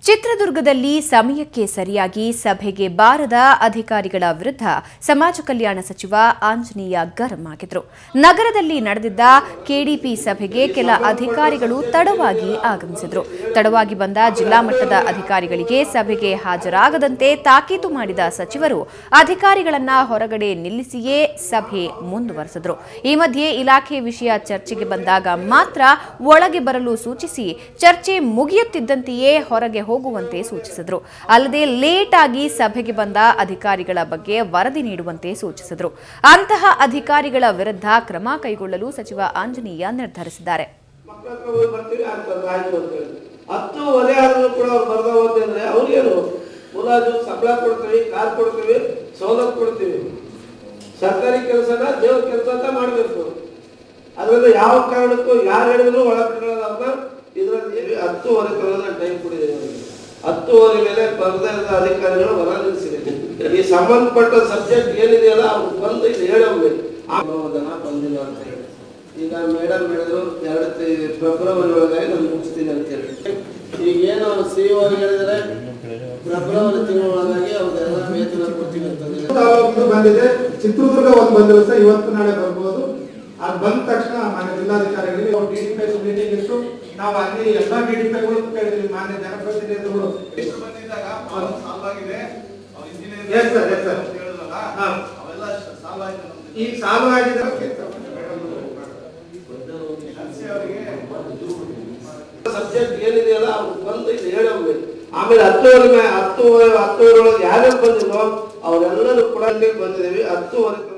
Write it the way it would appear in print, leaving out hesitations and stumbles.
ಚಿತ್ರದುರ್ಗದಲ್ಲಿ ಸಮಯಕ್ಕೆ ಸರಿಯಾಗಿ ಸಭೆಗೆ ಬಾರದ ಅಧಿಕಾರಿಗಳ ವಿರುದ್ಧ ಸಮಾಜ ಕಲ್ಯಾಣ ಸಚಿವ ಆಂಜನೇಯ ಗರಂ ಆಗಿದ್ರು. ನಗರದಲ್ಲಿ ನಡೆದಿದ್ದ ಕೆಡಿಪಿ ಸಭೆಗೆ ಕೆಲ ಅಧಿಕಾರಿಗಳು ತಡವಾಗಿ ಆಗಮಿಸಿದ್ರು. ತಡವಾಗಿ ಬಂದ ಜಿಲ್ಲಾ ಮಟ್ಟದ ಅಧಿಕಾರಿಗಳಿಗೆ ಸಭೆಗೆ ಹಾಜರಾಗದಂತೆ ತಾಕೀತು ಮಾಡಿದ ಸಚಿವರು ಅಧಿಕಾರಿಗಳನ್ನ ಹೊರಗಡೆ ನಿಲ್ಲಿಸಿಯೇ ಸಭೆ ಮುಂದುವರೆಸಿದ್ರು. ಈ ಮಧ್ಯೆ ಇಲಾಖೆ ವಿಷಯ ಚರ್ಚೆಗೆ ಬಂದಾಗ ಮಾತ್ರ ಒಳಗೆ ಬರಲು ಸೂಚಿಸಿ ಚರ್ಚೆ ಮುಗಿಯುತ್ತಿದ್ದಂತೆಯೇ ಹೊರಗೆ ಹೋಗುವಂತೆ ಸೂಚಿಸಿದರು. ಅಲ್ಲದೆ ಲೇಟ್ ಆಗಿ ಸಭೆಗೆ ಬಂದ ಅಧಿಕಾರಿಗಳ ಬಗ್ಗೆ ವರದಿ ನೀಡುವಂತೆ ಸೂಚಿಸಿದರು. ಅಂತಹ ಅಧಿಕಾರಿಗಳ ವಿರುದ್ಧ ಕ್ರಮ ಕೈಗೊಳ್ಳಲು ಸಚಿವ ಆಂಜನೇಯ ನಿರ್ಧರಿಸಿದ್ದಾರೆ. ಸರ್ಕಾರಿ ಕೆಲಸನ ದೇವ್ರ ಕೆಲಸ ಅಂತ ಮಾಡಬೇಕು. ಅದರಿಂದ ಯಾವ ಕಾರಣಕ್ಕೂ ಯಾರು ಹೇಳಿದ್ರು ಒಳ ಬಿಟ್ಕೊಳ್ಳೋದನ್ನ ಇದರಲ್ಲಿ 10:15 ಟೈಮ್ ಕೊಟ್ಟಿದ್ದೇವೆ. 10:15 ಮೇಲೆ ಬರದೇ ಇದ್ದ ಅಧಿಕಾರಿಗಳು ಹೊರ ನಿಲ್ಲಿಸಿದೆ. ಈ ಸಂಬಂಧಪಟ್ಟ ಸಬ್ಜೆಕ್ಟ್ ಏನಿದೆಯಲ್ಲ ಅವ್ರು ಬಂದು ಇದು ಹೇಳೋಗ್ಬೇಕು. ಬಂದಿಲ್ಲ ಅಂತ ಹೇಳಿ ಈಗ ಮೇಡಮ್ ಹೇಳಿದ್ರು 2 ಫೆಬ್ರವರಿ ಒಳಗಾಗಿ ನಾನು ಮುಗಿಸ್ತೀನಿ ಅಂತ ಹೇಳಿ. ಈಗೇನು ಸಿಇಒ ಹೇಳಿದರೆ ಫೆಬ್ರವರಿ ತಿಂಗಳೊಳಗಾಗಿ ಅವ್ರಿಗೆಲ್ಲ ವೇತನ ಕೊಡ್ತೀವಿ ಅಂತ ಬಂದಿದೆ. ಚಿತ್ರದುರ್ಗ ಒಂದು ಬಂದಿಲ್ಲ ಸರ್, ಇವತ್ತು ನಾಳೆ ಬರ್ಬೋದು. ಅದು ಬಂದ ತಕ್ಷಣ ಮಾನ್ಯ ಜಿಲ್ಲಾಧಿಕಾರಿಗಳಿಗೆ ಡಿಡಿಪಿ ಮೀಟಿಂಗ್ ಇಟ್ಟು ನಾವು ಅಲ್ಲಿ ಎಲ್ಲ ಡಿಡಿಪಿಗಳು ಕೇಳಿದ್ವಿ. ಮಾನ್ಯ ಜನಪ್ರತಿನಿಧಿಗಳು ಈಗ ಸಾಲ್ವ್ ಆಗಿದೆ. ಸಬ್ಜೆಕ್ಟ್ ಏನಿದೆಯಲ್ಲ ಅವ್ರು ಬಂದು ಇದು ಹೇಳೋಗ್ಬೇಕು. ಆಮೇಲೆ 10:15 ಒಳಗೆ ಯಾರ್ಯಾರು ಬಂದಿಲ್ಲೋ ಅವರೆಲ್ಲರೂ ಕೂಡ ಬಂದಿದ್ದೀವಿ. 10:15